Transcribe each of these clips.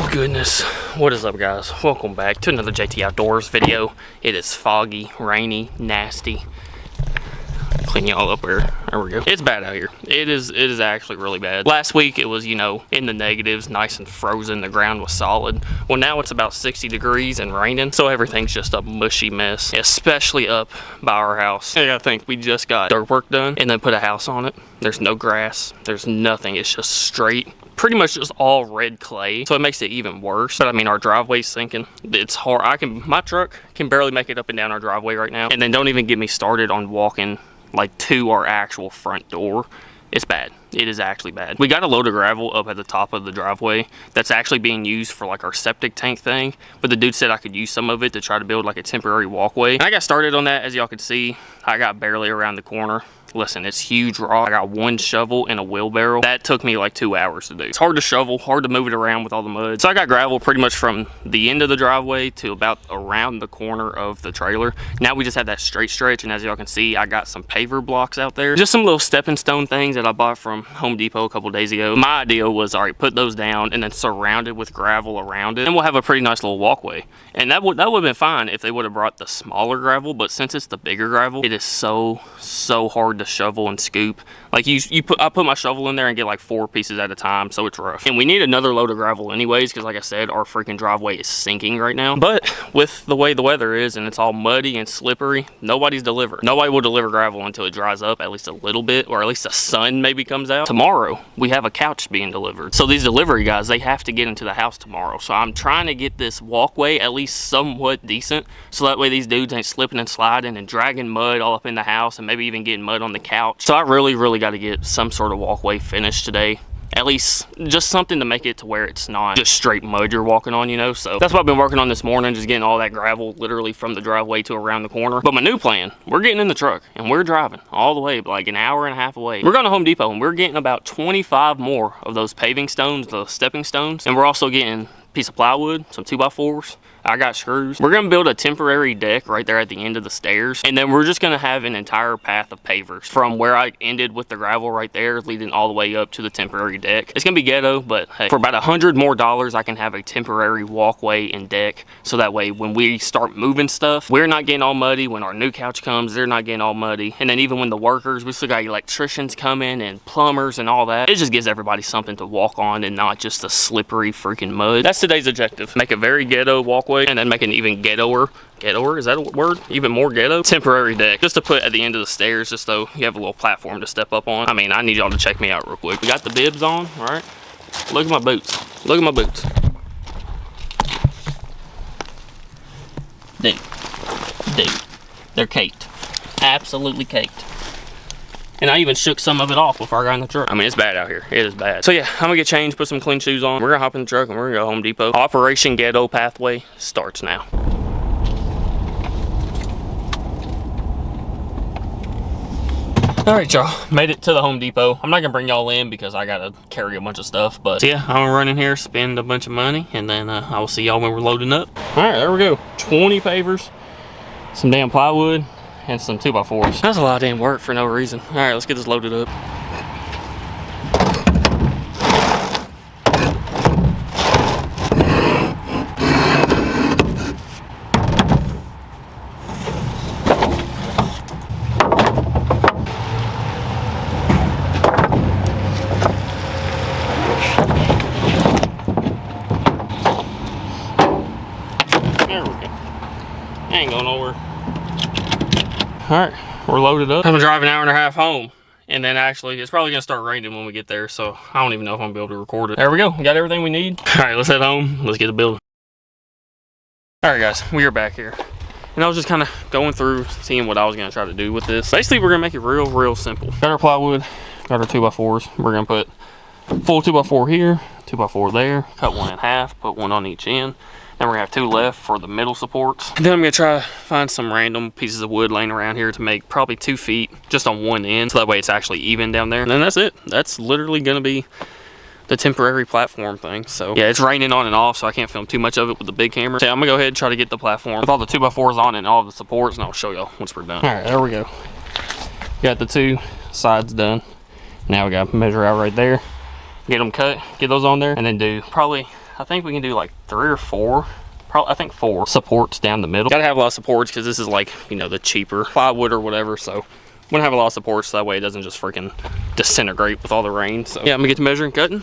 Oh goodness, what is up guys? Welcome back to another JT Outdoors video. It is foggy, rainy, nasty. Clean y'all up here. There we go. It's bad out here. It is actually really bad. Last week it was, you know, in the negatives, nice and frozen. The ground was solid. Well, now it's about 60 degrees and raining, so everything's just a mushy mess, especially up by our house. I gotta think, we just got dirt work done and then put a house on it. There's no grass, there's nothing. It's just straight, pretty much just all red clay, so it makes it even worse. But I mean, our driveway's sinking. It's hard. My truck can barely make it up and down our driveway right now, and then don't even get me started on walking like to our actual front door. It's bad. It is actually bad. We got a load of gravel up at the top of the driveway that's actually being used for like our septic tank thing, but the dude said I could use some of it to try to build like a temporary walkway, and I got started on that. As y'all could see, I got barely around the corner. Listen, it's huge rock. I got one shovel and a wheelbarrow. That took me like 2 hours to do. It's hard to shovel, hard to move it around with all the mud. So I got gravel pretty much from the end of the driveway to about around the corner of the trailer. Now we just have that straight stretch, and as y'all can see, I got some paver blocks out there. Just some little stepping stone things that I bought from Home Depot a couple days ago. My idea was, all right, put those down and then surround it with gravel around it, and we'll have a pretty nice little walkway. And that would have been fine if they would have brought the smaller gravel, but since it's the bigger gravel, it is so hard to shovel and scoop. Like I put my shovel in there and get like 4 pieces at a time, so it's rough. And we need another load of gravel anyways, because like I said, our freaking driveway is sinking right now. But with the way the weather is and it's all muddy and slippery, nobody's delivering. Nobody will deliver gravel until it dries up at least a little bit, or at least the sun maybe comes out. Tomorrow we have a couch being delivered, so these delivery guys, they have to get into the house tomorrow. So I'm trying to get this walkway at least somewhat decent, so that way these dudes ain't slipping and sliding and dragging mud all up in the house and maybe even getting mud on the couch. So I really got to get some sort of walkway finished today. At least just something to make it to where it's not just straight mud you're walking on, you know. So that's what I've been working on this morning, just getting all that gravel literally from the driveway to around the corner. But my new plan, we're getting in the truck and we're driving all the way, like an hour and a half away. We're going to Home Depot and we're getting about 25 more of those paving stones, the stepping stones, and we're also getting a piece of plywood, some 2x4s. I got screws. We're gonna build a temporary deck right there at the end of the stairs, and then we're just gonna have an entire path of pavers from where I ended with the gravel right there, leading all the way up to the temporary deck. It's gonna be ghetto, but hey, for about $100 more, I can have a temporary walkway and deck, so that way when we start moving stuff, we're not getting all muddy. When our new couch comes, they're not getting all muddy. And then even when the workers, we still got electricians coming and plumbers and all that, it just gives everybody something to walk on and not just a slippery freaking mud. That's today's objective. Make a very ghetto walkway, and then make an even ghettoer, is that a word? Even more ghetto? Temporary deck, just to put at the end of the stairs, just so you have a little platform to step up on. I mean, I need y'all to check me out real quick. We got the bibs on, all right? Look at my boots. Look at my boots. Dude, they're caked. Absolutely caked. And I even shook some of it off before I got in the truck. I mean, it's bad out here. It is bad. So yeah, I'm gonna get changed, put some clean shoes on. We're gonna hop in the truck and we're gonna go Home Depot. Operation Ghetto Pathway starts now. All right, y'all, made it to the Home Depot. I'm not gonna bring y'all in because I gotta carry a bunch of stuff, but yeah, I'm gonna run in here, spend a bunch of money, and then I will see y'all when we're loading up. All right, there we go. 20 pavers, some damn plywood, and some 2x4s. That's a lot of damn work for no reason. All right, let's get this loaded up. There we go. Ain't going nowhere. All right, we're loaded up. I'm gonna drive an hour and a half home, and then actually it's probably gonna start raining when we get there, so I don't even know if I'm gonna be able to record it. There we go, we got everything we need. All right, let's head home, let's get the building. All right guys, we are back here, and I was just kind of going through seeing what I was gonna try to do with this. Basically, we're gonna make it real simple. Got our plywood, got our 2x4s. We're gonna put full 2x4 here, 2x4 there, cut one in half, put one on each end. Then we're gonna have 2 left for the middle supports. And then I'm gonna try to find some random pieces of wood laying around here to make probably 2 feet just on one end, so that way it's actually even down there. And then that's it. That's literally gonna be the temporary platform thing. So yeah, it's raining on and off, so I can't film too much of it with the big camera. So yeah, I'm gonna go ahead and try to get the platform with all the 2x4s on it and all the supports, and I'll show y'all once we're done. All right, there we go. Got the 2 sides done. Now we gotta measure out right there, get them cut, get those on there, and then do probably I think we can do like 3 or 4. Probably, I think 4 supports down the middle. Gotta have a lot of supports because this is like, you know, the cheaper plywood or whatever. So I'm gonna have a lot of supports so that way it doesn't just freaking disintegrate with all the rain. So yeah, I'm gonna get to measuring, cutting.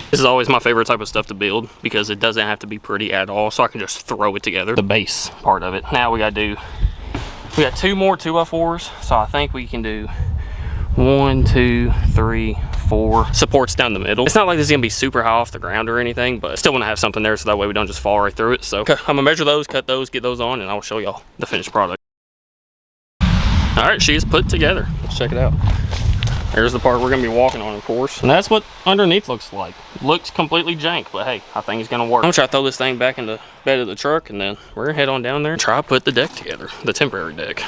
This is always my favorite type of stuff to build because it doesn't have to be pretty at all, so I can just throw it together. The base part of it. Now we got 2 more 2x4s, so I think we can do 1, 2, 3, 4 supports down the middle. It's not like this is gonna be super high off the ground or anything, but still want to have something there so that way we don't just fall right through it. So I'm gonna measure those, cut those, get those on, and I'll show y'all the finished product. All right, she is put together. Let's check it out. There's the part we're gonna be walking on, of course. And that's what underneath looks like. Looks completely jank, but hey, I think it's gonna work. I'm gonna try to throw this thing back in the bed of the truck, and then we're gonna head on down there and try to put the deck together, the temporary deck.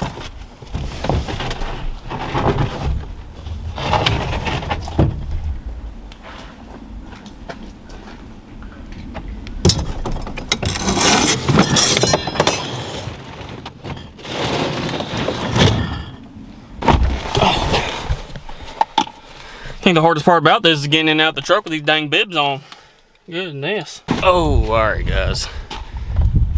I think the hardest part about this is getting in and out the truck with these dang bibs on. Goodness. Oh, all right, guys.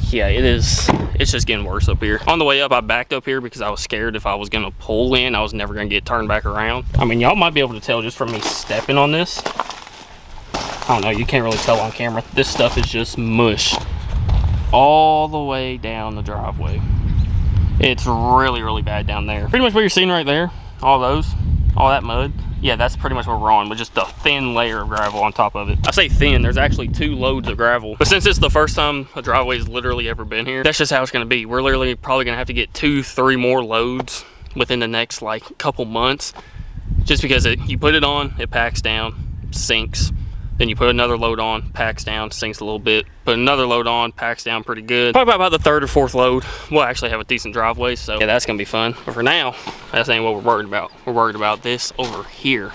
Yeah, it's just getting worse up here. On the way up, I backed up here because I was scared if I was gonna pull in, I was never gonna get turned back around. I mean, y'all might be able to tell just from me stepping on this. I don't know, you can't really tell on camera. This stuff is just mush all the way down the driveway. It's really, really bad down there. Pretty much what you're seeing right there, all that mud. Yeah, that's pretty much what we're on, with just a thin layer of gravel on top of it. I say thin, there's actually 2 loads of gravel. But since it's the first time a driveway's literally ever been here, that's just how it's gonna be. We're literally probably gonna have to get 2, 3 more loads within the next like couple months. Just because you put it on, it packs down, sinks. Then you put another load on, packs down, sinks a little bit. Put another load on, packs down pretty good. Probably about the 3rd or 4th load, we'll actually have a decent driveway. So yeah, that's gonna be fun. But for now, that's ain't what we're worried about. We're worried about this over here.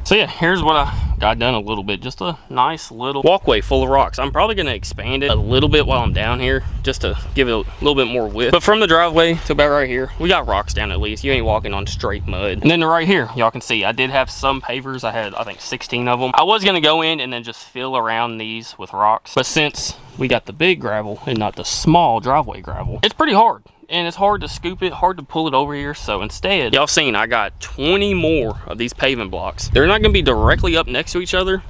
So yeah, here's what I got done a little bit. Just a nice little walkway full of rocks. I'm probably gonna expand it a little bit while I'm down here just to give it a little bit more width. But from the driveway to about right here, we got rocks down at least. You ain't walking on straight mud. And then to right here, y'all can see I did have some pavers. I had, I think, 16 of them. I was gonna go in and then just fill around these with rocks. But since we got the big gravel and not the small driveway gravel, it's pretty hard. And it's hard to scoop it, hard to pull it over here. So instead, y'all seen I got 20 more of these paving blocks. They're not gonna be directly up next to each other,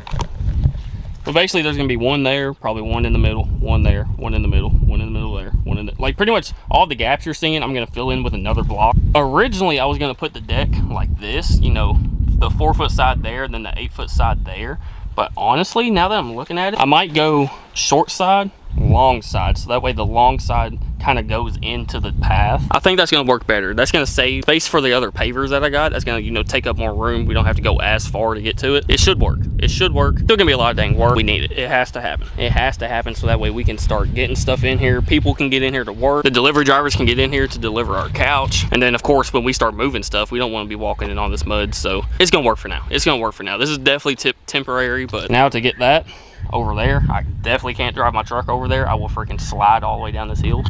but basically there's gonna be one there, probably one in the middle, one there, one in the middle, one in the middle there, one in the, like pretty much all the gaps you're seeing, I'm gonna fill in with another block. Originally, I was gonna put the deck like this, you know, the 4-foot side there, then the 8-foot side there. But honestly, now that I'm looking at it, I might go short side, long side, so that way the long side kind of goes into the path. I think that's gonna work better. That's gonna save space for the other pavers that I got. That's gonna, you know, take up more room. We don't have to go as far to get to it. It should work. It should work. Still gonna be a lot of dang work. We need it. It has to happen. It has to happen so that way we can start getting stuff in here. People can get in here to work. The delivery drivers can get in here to deliver our couch. And then of course, when we start moving stuff, we don't want to be walking in all this mud. So it's gonna work for now. It's gonna work for now. This is definitely temporary, but now to get that over there, I definitely can't drive my truck over there. I will freaking slide all the way down this hill.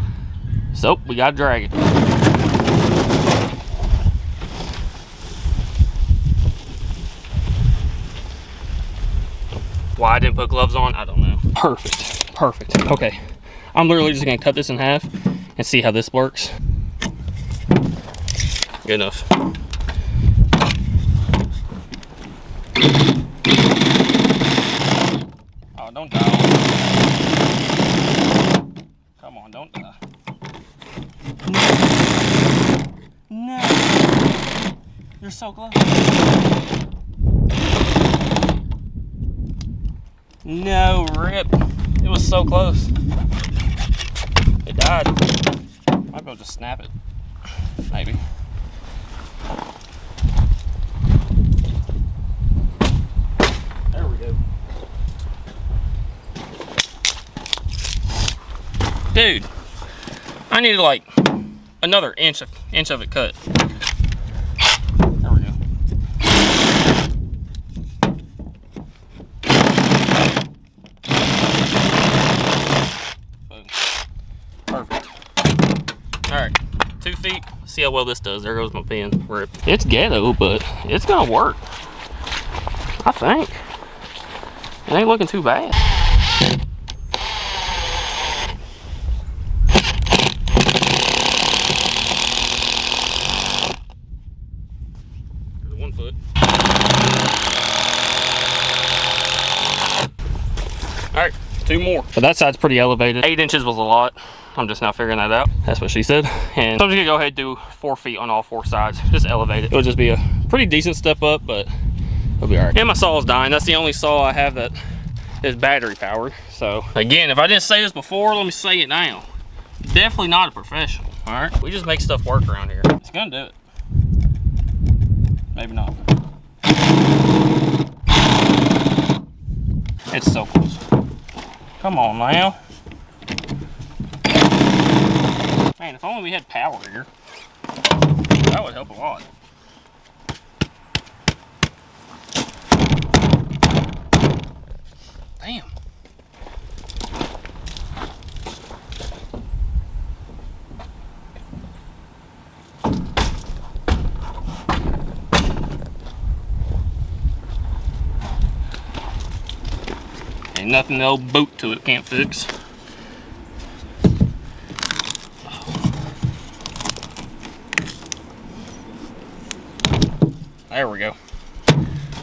So we gotta drag it. Why I didn't put gloves on, I don't know. Perfect, perfect. Okay, I'm literally just gonna cut this in half and see how this works. Good enough. Oh, don't die. Come on, don't die. No. You're so close. No, rip. It was so close. It died. Might be able to just snap it. Maybe. There we go. Dude, I needed like another inch of it cut. There we go. Boom. Perfect. Alright, 2 feet. See how well this does. There goes my pen. Rip. It's ghetto, but it's gonna work. I think. It ain't looking too bad. There's 1 foot. Alright, 2 more. But that side's pretty elevated. 8 inches was a lot. I'm just now figuring that out. That's what she said. And so I'm just gonna go ahead and do 4 feet on all 4 sides. Just elevate it. It'll just be a pretty decent step up, but it'll be all right. And my saw's dying. That's the only saw I have that is battery powered. So again, if I didn't say this before, let me say it now. Definitely not a professional, all right? We just make stuff work around here. It's gonna do it. Maybe not. It's so close. Come on now. Man, if only we had power here. That would help a lot. Damn. Ain't nothing the old boot to it can't fix. There we go.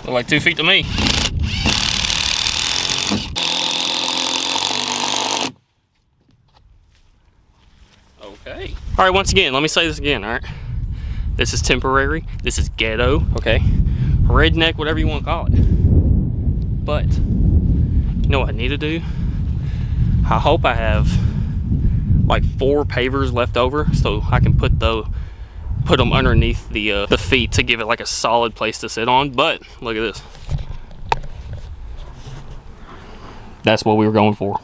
Look like 2 feet to me. Okay. All right, once again, let me say this again, all right? This is temporary. This is ghetto, okay? Redneck, whatever you want to call it. But, you know what I need to do? I hope I have like 4 pavers left over so I can put them underneath the feet to give it like a solid place to sit on. But look at this. That's what we were going for.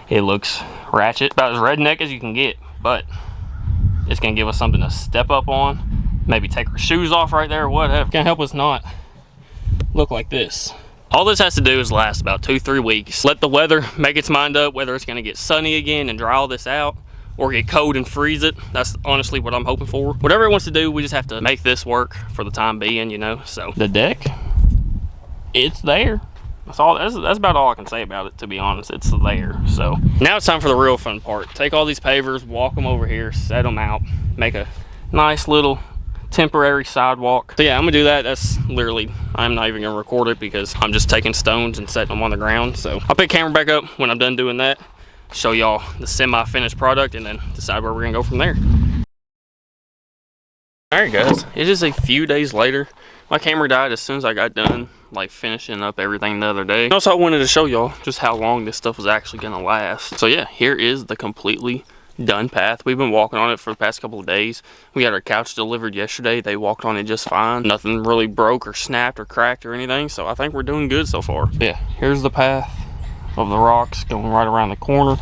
It looks ratchet, about as redneck as you can get, but it's gonna give us something to step up on. Maybe take our shoes off right there or whatever. Can't help us not look like this. All this has to do is last about 2-3 weeks. Let the weather make its mind up whether it's gonna get sunny again and dry all this out, or get cold and freeze it. That's honestly what I'm hoping for. Whatever it wants to do, we just have to make this work for the time being, you know. So the deck, it's there. That's about all I can say about it, to be honest. It's there. So now it's time for the real fun part. Take all these pavers, walk them over here, set them out, make a nice little temporary sidewalk. So yeah, I'm gonna do that. That's literally, I'm not even gonna record it because I'm just taking stones and setting them on the ground. So I'll pick the camera back up when I'm done doing that, show y'all the semi-finished product, and then decide where we're gonna go from there. All right guys, it is a few days later. My camera died as soon as I got done like finishing up everything the other day. Also, I wanted to show y'all just how long this stuff was actually gonna last. So yeah, here is the completely done path. We've been walking on it for the past couple of days. We got our couch delivered yesterday. They walked on it just fine. Nothing really broke or snapped or cracked or anything. So I think we're doing good so far. Yeah, here's the path of the rocks going right around the corner.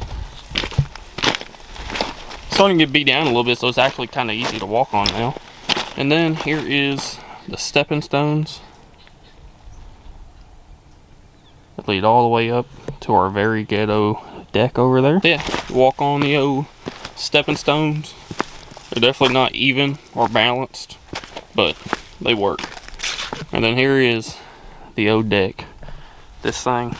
Starting to get beat down a little bit, so it's actually kind of easy to walk on now. And then here is the stepping stones that lead all the way up to our very ghetto deck over there. Yeah, walk on the old stepping stones. They're definitely not even or balanced, but they work. And then here is the old deck. This thing,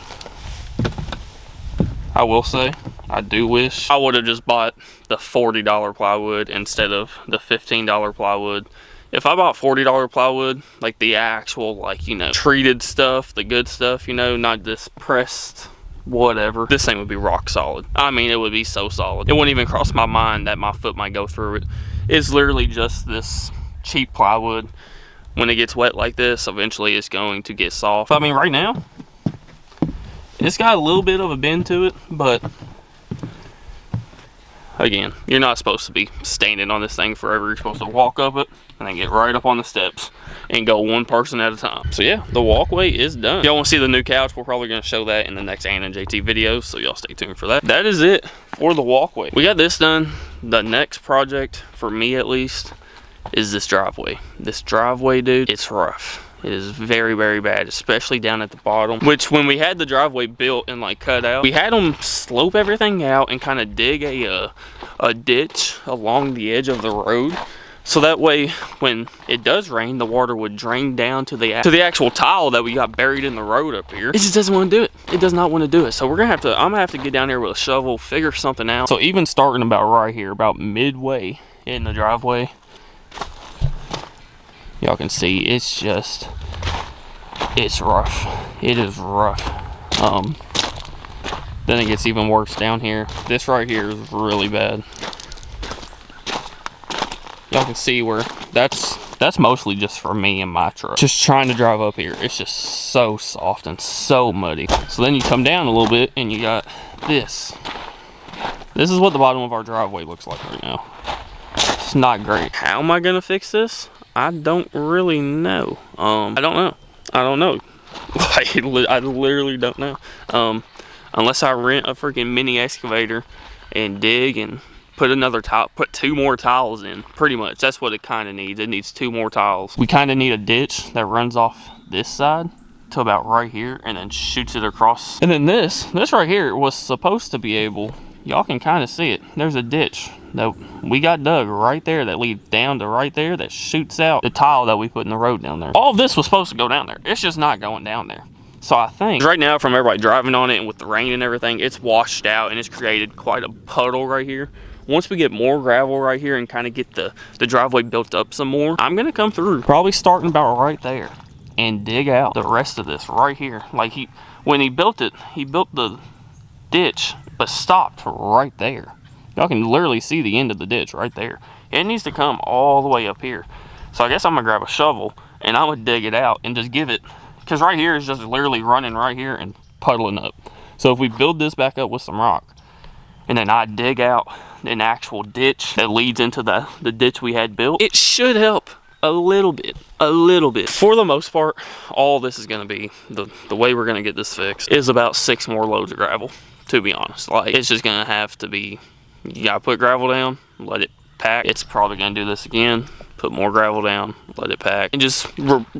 I will say, I do wish I would have just bought the $40 plywood instead of the $15 plywood. If I bought $40 plywood, like the actual, like, you know, treated stuff, the good stuff, you know, not this pressed whatever, this thing would be rock solid. I mean, it would be so solid. It wouldn't even cross my mind that my foot might go through it. It's literally just this cheap plywood. When it gets wet like this, eventually it's going to get soft. I mean, right now, It's got a little bit of a bend to it, but again, you're not supposed to be standing on this thing forever. You're supposed to walk up it and then get right up on the steps and go one person at a time. So yeah, the walkway is done. If y'all want to see the new couch, we're probably going to show that in the next Anna and JT videos, so y'all stay tuned for that. That is it for the walkway. We got this done. The next project, for me at least, is this driveway. This driveway, dude, it's rough. It is very, very bad, especially down at the bottom, which when we had the driveway built and like cut out, we had them slope everything out and kind of dig a ditch along the edge of the road. So that way, when it does rain, the water would drain down to the actual tile that we got buried in the road up here. It just doesn't want to do it. It does not want to do it. So we're gonna have to, I'm gonna have to get down here with a shovel, figure something out. So even starting about right here, about midway in the driveway, y'all can see it's just, it's rough. It is rough. Then it gets even worse down here. This right here is really bad. Y'all can see where that's mostly just for me and my truck. Just trying to drive up here, it's just so soft and so muddy. So then you come down a little bit and you got this. This is what the bottom of our driveway looks like right now. It's not great. How am I gonna fix this? I don't really know. I don't know. Like, I literally don't know. Unless I rent a freaking mini excavator and dig and put another tile, put 2 more tiles in. Pretty much, that's what it kind of needs. It needs 2 more tiles. We kind of need a ditch that runs off this side to about right here and then shoots it across. And then this right here was supposed to be able, y'all can kind of see it. There's a ditch that we got dug right there that leads down to right there that shoots out the tile that we put in the road down there. All of this was supposed to go down there. It's just not going down there. So I think right now, from everybody driving on it and with the rain and everything, it's washed out and it's created quite a puddle right here. Once we get more gravel right here and kind of get the driveway built up some more, I'm gonna come through, probably starting about right there, and dig out the rest of this right here. Like when he built it, he built the ditch, but stopped right there. Y'all can literally see the end of the ditch right there. It needs to come all the way up here. So I guess I'm gonna grab a shovel and I'm gonna dig it out and just give it, because right here is just literally running right here and puddling up. So if we build this back up with some rock, and then I dig out an actual ditch that leads into the ditch we had built, it should help a little bit. For the most part, all this is gonna be, the way we're gonna get this fixed is about 6 more loads of gravel, to be honest. Like, it's just gonna have to be, you gotta put gravel down, let it pack. It's probably gonna do this again, put more gravel down, let it pack, and just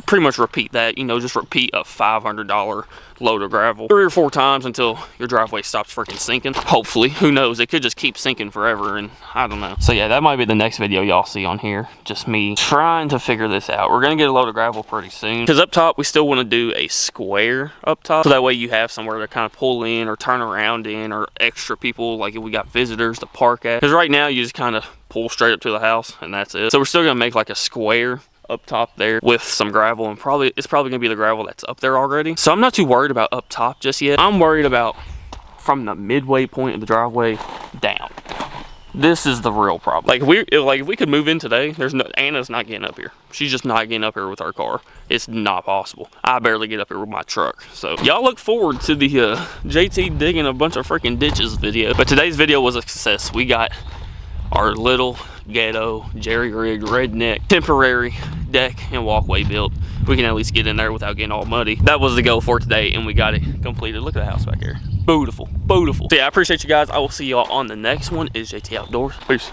pretty much repeat that, you know, just repeat a $500 load of gravel 3 or 4 times until your driveway stops freaking sinking. Hopefully, who knows, it could just keep sinking forever, and I don't know. So yeah, that might be the next video y'all see on here, just me trying to figure this out. We're gonna get a load of gravel pretty soon, because up top we still want to do a square up top, so that way you have somewhere to kind of pull in or turn around in, or extra people, like if we got visitors to park at, because right now you just kind of pull straight up to the house and that's it. So we're still gonna make like a square up top there with some gravel, and it's probably gonna be the gravel that's up there already. So I'm not too worried about up top just yet. I'm worried about from the midway point of the driveway down. This is the real problem. Like if we could move in today, Anna's not getting up here. She's just not getting up here with our car. It's not possible. I barely get up here with my truck. So y'all look forward to the JT digging a bunch of freaking ditches video. But today's video was a success. We got our little ghetto jerry-rigged redneck temporary deck and walkway built. We can at least get in there without getting all muddy. That was the goal for today, and we got it completed. Look at the house back here. Beautiful, beautiful. So yeah, I appreciate you guys. I will see y'all on the next one. It's JT Outdoors. Peace.